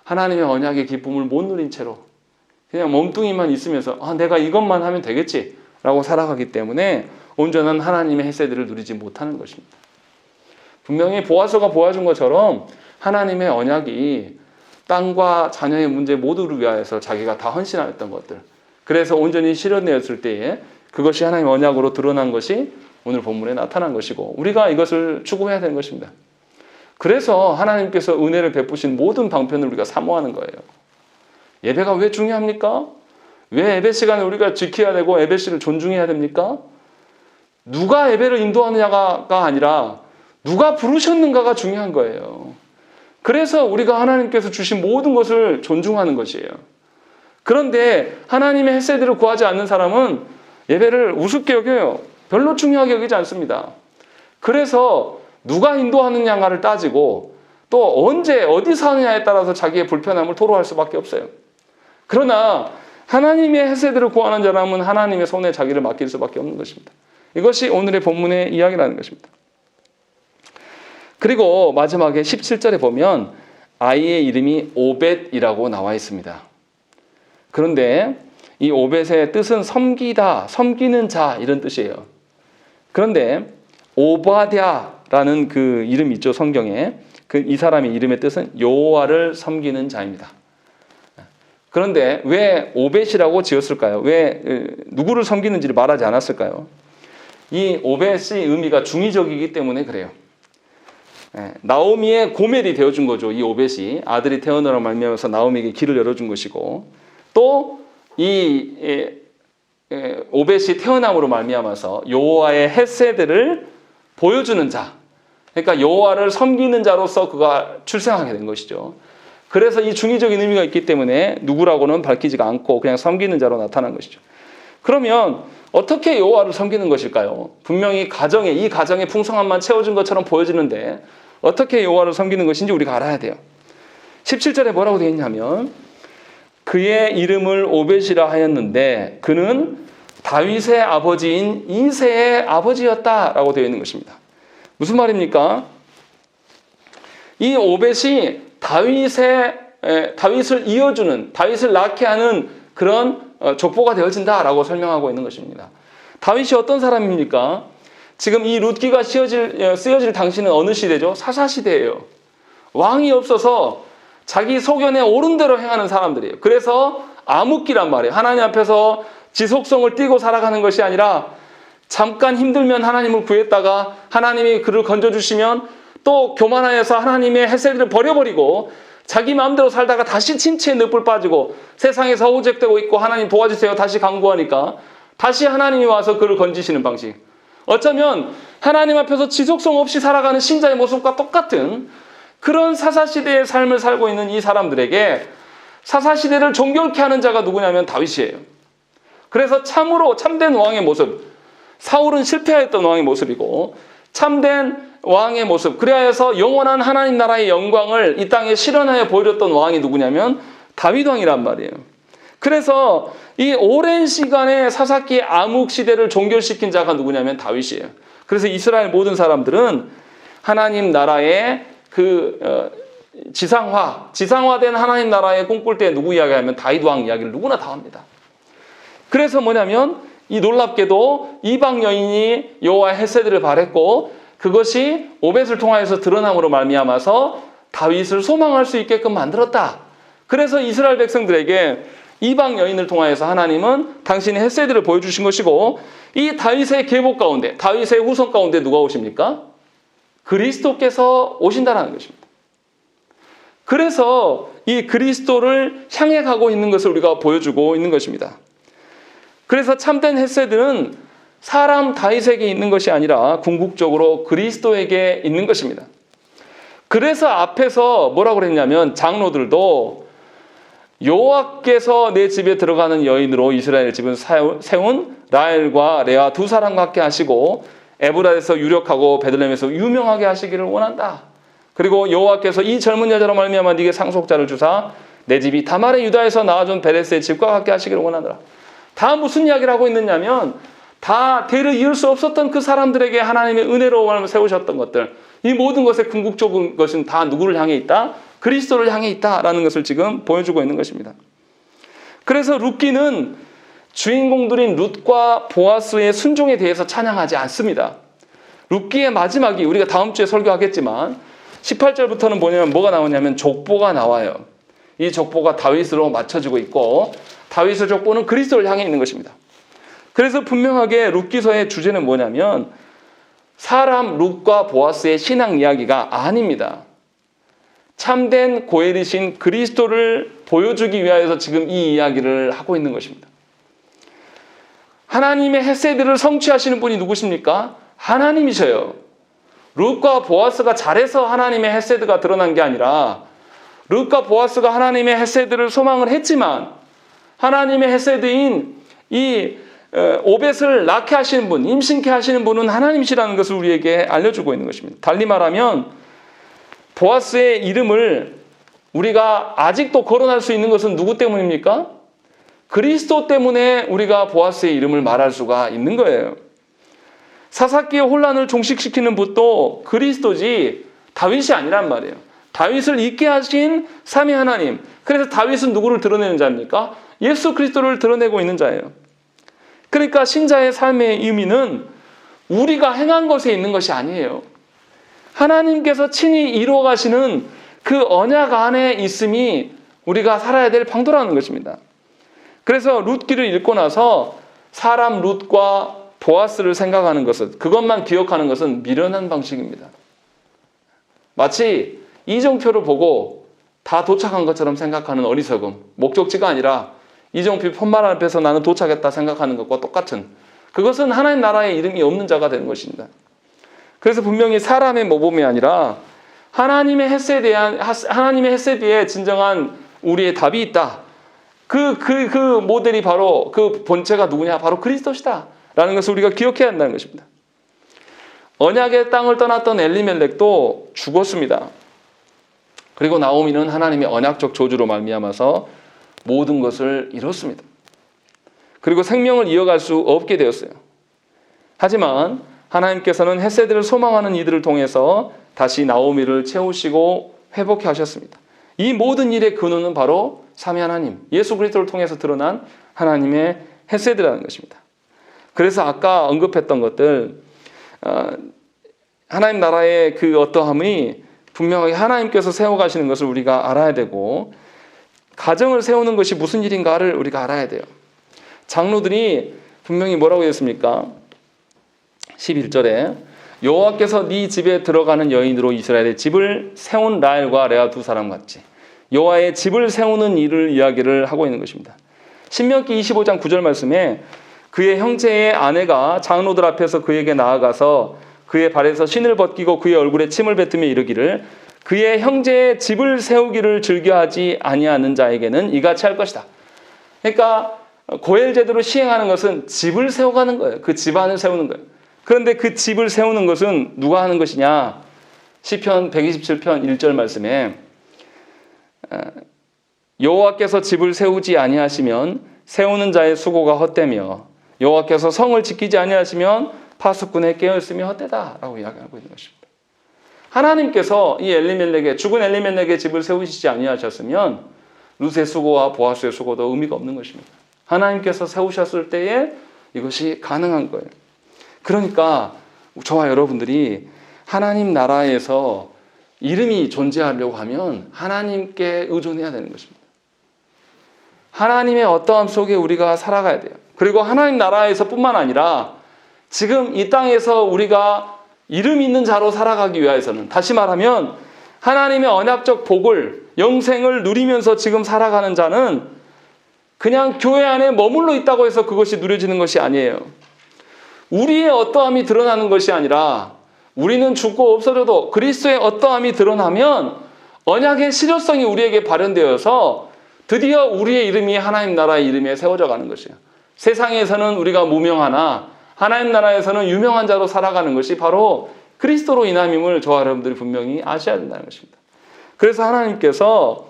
하나님의 언약의 기쁨을 못 누린 채로 그냥 몸뚱이만 있으면서 내가 이것만 하면 되겠지 라고 살아가기 때문에 온전한 하나님의 헤세드를 누리지 못하는 것입니다. 분명히 보아스가 보아준 것처럼 하나님의 언약이 땅과 자녀의 문제 모두를 위하여서 자기가 다 헌신하였던 것들, 그래서 온전히 실현되었을 때에 그것이 하나님의 언약으로 드러난 것이 오늘 본문에 나타난 것이고 우리가 이것을 추구해야 되는 것입니다. 그래서 하나님께서 은혜를 베푸신 모든 방편을 우리가 사모하는 거예요. 예배가 왜 중요합니까? 왜 예배 시간을 우리가 지켜야 되고 예배 시를 존중해야 됩니까? 누가 예배를 인도하느냐가 아니라 누가 부르셨는가가 중요한 거예요. 그래서 우리가 하나님께서 주신 모든 것을 존중하는 것이에요. 그런데 하나님의 헤세드를 구하지 않는 사람은 예배를 우습게 여겨요. 별로 중요하게 여기지 않습니다. 그래서 누가 인도하느냐를 따지고 또 언제 어디서 하느냐에 따라서 자기의 불편함을 토로할 수밖에 없어요. 그러나 하나님의 헤세드를 구하는 사람은 하나님의 손에 자기를 맡길 수밖에 없는 것입니다. 이것이 오늘의 본문의 이야기라는 것입니다. 그리고 마지막에 17절에 보면 아이의 이름이 오벳이라고 나와 있습니다. 그런데 이 오벳의 뜻은 섬기다, 섬기는 자 이런 뜻이에요. 그런데 오바댜라는 그 이름 있죠, 성경에. 이 사람의 이름의 뜻은 여호와를 섬기는 자입니다. 그런데 왜 오벳이라고 지었을까요? 왜 누구를 섬기는지를 말하지 않았을까요? 이 오벳의 의미가 중의적이기 때문에 그래요. 나오미의 고멜이 되어준 거죠. 이 오벳이 아들이 태어나라 말미암아서 나오미에게 길을 열어준 것이고, 또 이 오벳이 태어남으로 말미암아서 여호와의 헤세드를 보여주는 자, 그러니까 여호와를 섬기는 자로서 그가 출생하게 된 것이죠. 그래서 이 중의적인 의미가 있기 때문에 누구라고는 밝히지가 않고 그냥 섬기는 자로 나타난 것이죠. 그러면 어떻게 여호와를 섬기는 것일까요? 분명히 이 가정의 풍성함만 채워준 것처럼 보여지는데 어떻게 여호와를 섬기는 것인지 우리가 알아야 돼요. 17절에 뭐라고 되어 있냐면 그의 이름을 오벳이라 하였는데 그는 다윗의 아버지인 이새의 아버지였다라고 되어 있는 것입니다. 무슨 말입니까? 이 오벳이 다윗을 이어주는, 다윗을 낳게 하는 그런 족보가 되어진다라고 설명하고 있는 것입니다. 다윗이 어떤 사람입니까? 지금 이 룻기가 쓰여질 당시는 어느 시대죠? 사사시대예요. 왕이 없어서 자기 소견에 옳은 대로 행하는 사람들이에요. 그래서 암흑기란 말이에요. 하나님 앞에서 지속성을 띠고 살아가는 것이 아니라 잠깐 힘들면 하나님을 구했다가 하나님이 그를 건져주시면 또 교만하여서 하나님의 헤세드를 버려버리고 자기 마음대로 살다가 다시 침체에 늪을 빠지고 세상에서 호적되고 있고 하나님 도와주세요 다시 간구하니까 다시 하나님이 와서 그를 건지시는 방식. 어쩌면 하나님 앞에서 지속성 없이 살아가는 신자의 모습과 똑같은 그런 사사시대의 삶을 살고 있는 이 사람들에게 사사시대를 정결케 하는 자가 누구냐면 다윗이에요. 그래서 참으로 참된 왕의 모습, 사울은 실패했던 왕의 모습이고 참된 왕의 모습, 그리하여서 영원한 하나님 나라의 영광을 이 땅에 실현하여 보여줬던 왕이 누구냐면 다윗 왕이란 말이에요. 그래서 이 오랜 시간의 사사기 암흑 시대를 종결시킨 자가 누구냐면 다윗이에요. 그래서 이스라엘 모든 사람들은 하나님 나라의 지상화된 하나님 나라에 꿈꿀 때 누구 이야기하면 다윗 왕 이야기를 누구나 다 합니다. 그래서 뭐냐면 이 놀랍게도 이방 여인이 여호와의 헤세드를 바랬고 그것이 오벳을 통하여서 드러남으로 말미암아서 다윗을 소망할 수 있게끔 만들었다. 그래서 이스라엘 백성들에게 이방 여인을 통하여서 하나님은 당신의 헤세드를 보여주신 것이고 이 다윗의 계보 가운데, 다윗의 후손 가운데 누가 오십니까? 그리스도께서 오신다는 것입니다. 그래서 이 그리스도를 향해 가고 있는 것을 우리가 보여주고 있는 것입니다. 그래서 참된 헤세드는 사람 다윗에게 있는 것이 아니라 궁극적으로 그리스도에게 있는 것입니다. 그래서 앞에서 뭐라고 그랬냐면 장로들도 여호와께서 내 집에 들어가는 여인으로 이스라엘 집은 세운 라헬과 레아 두 사람과 함께 하시고 에브라에서 유력하고 베들레헴에서 유명하게 하시기를 원한다. 그리고 여호와께서 이 젊은 여자로 말미암아 네게 상속자를 주사 내 집이 다말의 유다에서 낳아준 베레스의 집과 같게 하시기를 원하노라. 다 무슨 이야기를 하고 있느냐면 다 대를 이을 수 없었던 그 사람들에게 하나님의 은혜로 세우셨던 것들, 이 모든 것의 궁극적인 것은 다 누구를 향해 있다? 그리스도를 향해 있다라는 것을 지금 보여주고 있는 것입니다. 그래서 룻기는 주인공들인 룻과 보아스의 순종에 대해서 찬양하지 않습니다. 룻기의 마지막이 우리가 다음 주에 설교하겠지만 18절부터는 뭐가 나오냐면 족보가 나와요. 이 족보가 다윗으로 맞춰지고 있고 다윗의 족보는 그리스도를 향해 있는 것입니다. 그래서 분명하게 룻기서의 주제는 뭐냐면 사람 룻과 보아스의 신앙 이야기가 아닙니다. 참된 고엘이신 그리스도를 보여주기 위하여서 지금 이 이야기를 하고 있는 것입니다. 하나님의 헤세드를 성취하시는 분이 누구십니까? 하나님이셔요. 룻과 보아스가 잘해서 하나님의 헤세드가 드러난 게 아니라 룻과 보아스가 하나님의 헤세드를 소망을 했지만 하나님의 헤세드인 이 오벳을 낳게 하시는 분, 임신케 하시는 분은 하나님이시라는 것을 우리에게 알려주고 있는 것입니다. 달리 말하면 보아스의 이름을 우리가 아직도 거론할 수 있는 것은 누구 때문입니까? 그리스도 때문에 우리가 보아스의 이름을 말할 수가 있는 거예요. 사사기의 혼란을 종식시키는 분도 그리스도지 다윗이 아니란 말이에요. 다윗을 있게 하신 삼위 하나님. 그래서 다윗은 누구를 드러내는 자입니까? 예수 그리스도를 드러내고 있는 자예요. 그러니까 신자의 삶의 의미는 우리가 행한 것에 있는 것이 아니에요. 하나님께서 친히 이루어 가시는 그 언약 안에 있음이 우리가 살아야 될 방도라는 것입니다. 그래서 룻기를 읽고 나서 사람 룻과 보아스를 생각하는 것은, 그것만 기억하는 것은 미련한 방식입니다. 마치 이정표를 보고 다 도착한 것처럼 생각하는 어리석음, 목적지가 아니라 이정표 푯말 앞에서 나는 도착했다 생각하는 것과 똑같은, 그것은 하나님 나라에 이름이 없는 자가 되는 것입니다. 그래서 분명히 사람의 모범이 아니라 하나님의 헤세드에 진정한 우리의 답이 있다. 그 모델이 바로, 그 본체가 누구냐? 바로 그리스도시다 라는 것을 우리가 기억해야 한다는 것입니다. 언약의 땅을 떠났던 엘리멜렉도 죽었습니다. 그리고 나오미는 하나님의 언약적 저주로 말미암아서 모든 것을 잃었습니다. 그리고 생명을 이어갈 수 없게 되었어요. 하지만 하나님께서는 헤세드를 소망하는 이들을 통해서 다시 나오미를 채우시고 회복해 하셨습니다. 이 모든 일의 근원은 바로 삼위 하나님, 예수 그리스도를 통해서 드러난 하나님의 헤세드라는 것입니다. 그래서 아까 언급했던 것들, 하나님 나라의 그 어떠함이 분명하게 하나님께서 세워가시는 것을 우리가 알아야 되고, 가정을 세우는 것이 무슨 일인가를 우리가 알아야 돼요. 장로들이 분명히 뭐라고 했습니까? 11절에 여호와께서 네 집에 들어가는 여인으로 이스라엘의 집을 세운 라헬과 레아 두 사람 같이, 여호와의 집을 세우는 일을 이야기를 하고 있는 것입니다. 신명기 25장 9절 말씀에 그의 형제의 아내가 장로들 앞에서 그에게 나아가서 그의 발에서 신을 벗기고 그의 얼굴에 침을 뱉으며 이르기를 그의 형제의 집을 세우기를 즐겨하지 아니하는 자에게는 이같이 할 것이다. 그러니까 고엘 제도를 시행하는 것은 집을 세워가는 거예요. 그 집안을 세우는 거예요. 그런데 그 집을 세우는 것은 누가 하는 것이냐? 시편 127편 1절 말씀에 여호와께서 집을 세우지 아니하시면 세우는 자의 수고가 헛되며 여호와께서 성을 지키지 아니하시면 파수꾼의 깨어있음이 헛되다라고 이야기하고 있는 것입니다. 하나님께서 이 죽은 엘리멜렉의 집을 세우시지 아니하셨으면 룻의 수고와 보아스의 수고도 의미가 없는 것입니다. 하나님께서 세우셨을 때에 이것이 가능한 거예요. 그러니까 저와 여러분들이 하나님 나라에서 이름이 존재하려고 하면 하나님께 의존해야 되는 것입니다. 하나님의 어떠함 속에 우리가 살아가야 돼요. 그리고 하나님 나라에서 뿐만 아니라 지금 이 땅에서 우리가 이름 있는 자로 살아가기 위해서는, 다시 말하면 하나님의 언약적 복을, 영생을 누리면서 지금 살아가는 자는 그냥 교회 안에 머물러 있다고 해서 그것이 누려지는 것이 아니에요. 우리의 어떠함이 드러나는 것이 아니라 우리는 죽고 없어져도 그리스도의 어떠함이 드러나면 언약의 실효성이 우리에게 발현되어서 드디어 우리의 이름이 하나님 나라의 이름에 세워져 가는 것이에요. 세상에서는 우리가 무명하나 하나님 나라에서는 유명한 자로 살아가는 것이 바로 그리스도로 인함임을 저와 여러분들이 분명히 아셔야 된다는 것입니다. 그래서 하나님께서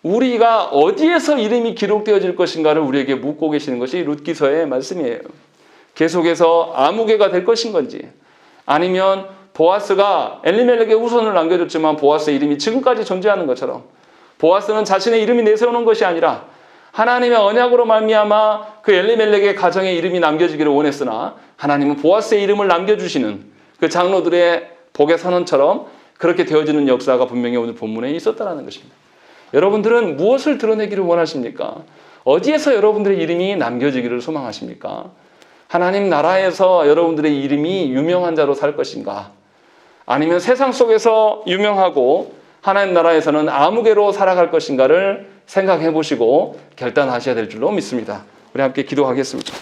우리가 어디에서 이름이 기록되어질 것인가를 우리에게 묻고 계시는 것이 룻기서의 말씀이에요. 계속해서 아무개가 될 것인 건지, 아니면 보아스가 엘리멜렉의 후손을 남겨줬지만 보아스의 이름이 지금까지 존재하는 것처럼 보아스는 자신의 이름이 내세우는 것이 아니라 하나님의 언약으로 말미암아 그 엘리멜렉의 가정의 이름이 남겨지기를 원했으나 하나님은 보아스의 이름을 남겨주시는 그 장로들의 복의 선언처럼 그렇게 되어지는 역사가 분명히 오늘 본문에 있었다는 것입니다. 여러분들은 무엇을 드러내기를 원하십니까? 어디에서 여러분들의 이름이 남겨지기를 소망하십니까? 하나님 나라에서 여러분들의 이름이 유명한 자로 살 것인가? 아니면 세상 속에서 유명하고 하나님 나라에서는 아무개로 살아갈 것인가를 생각해 보시고 결단하셔야 될 줄로 믿습니다. 우리 함께 기도하겠습니다.